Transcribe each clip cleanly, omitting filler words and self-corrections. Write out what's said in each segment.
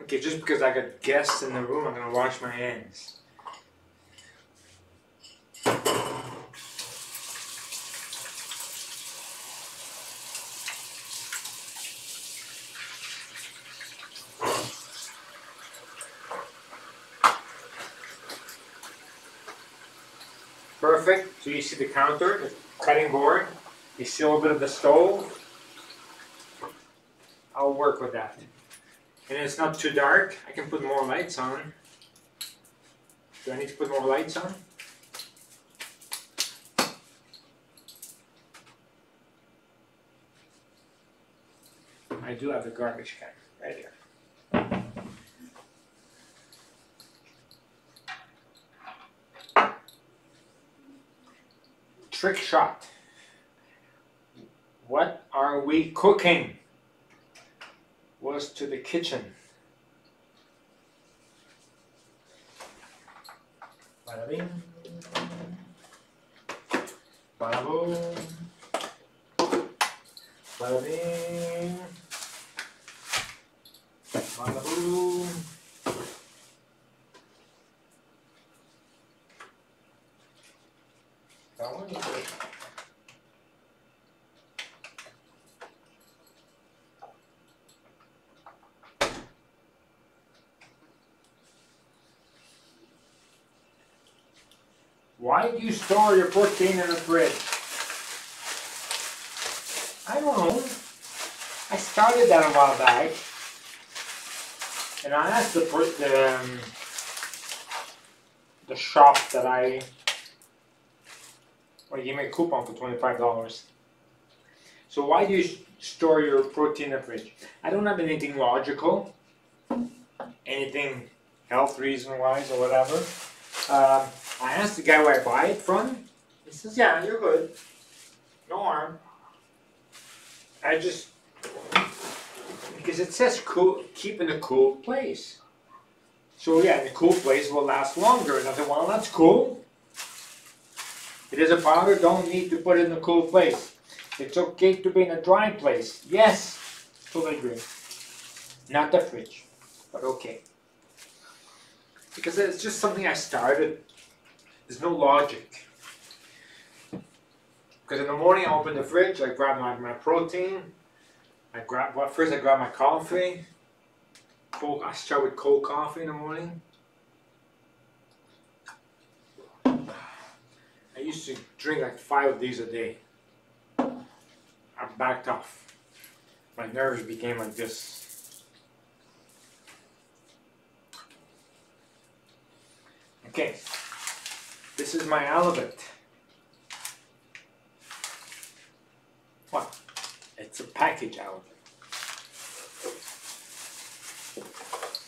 Okay, just because I got guests in the room, I'm gonna wash my hands. Perfect. So you see the counter, the cutting board. You see a little bit of the stove. I'll work with that. And it's not too dark. I can put more lights on. Do I need to put more lights on? I do have the garbage can right here. Trick shot. What are we cooking? Was to the kitchen. Bada bing. Bada boom. Bada bing. Bada boom. That one is good. Why do you store your protein in the fridge? I don't know. I started that a while back. And I asked the shop that well, gave me a coupon for $25. So why do you store your protein in the fridge? I don't have anything logical, anything health reason wise or whatever. I asked the guy where I buy it from. He says, yeah, you're good. No harm. Because it says cool, keep in a cool place. So yeah, in a cool place will last longer. And I said, well, that's cool. It is a powder, don't need to put it in a cool place. It's okay to be in a dry place. Yes, totally agree. Not the fridge, but okay. Because it's just something I started. There's no logic. Because in the morning I open the fridge, I grab my protein. First I grab my coffee. I start with cold coffee in the morning. I used to drink like 5 of these a day. I backed off. My nerves became like this. Okay. This is my halibut. What? It's a package halibut.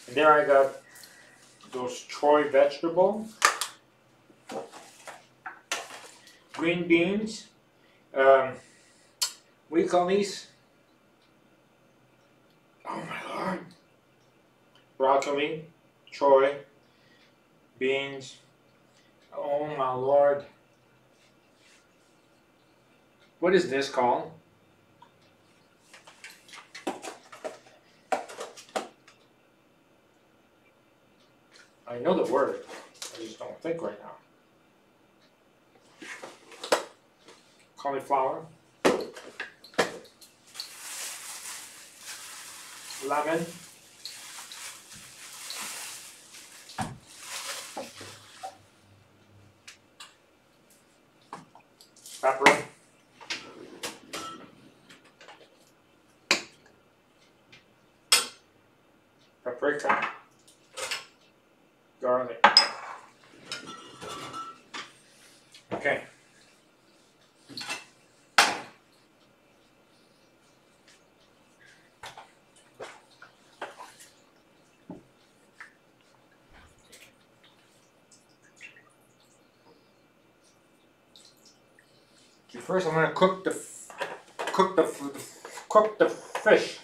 And there I got those choy vegetables, green beans, what do you call these? Oh my lord. Broccoli, choy, beans. Oh my lord. What is this called? I know the word, I just don't think right now. Cauliflower. Lemon. Pepper. Paprika. Garlic. Okay. First, I'm going to cook the fish.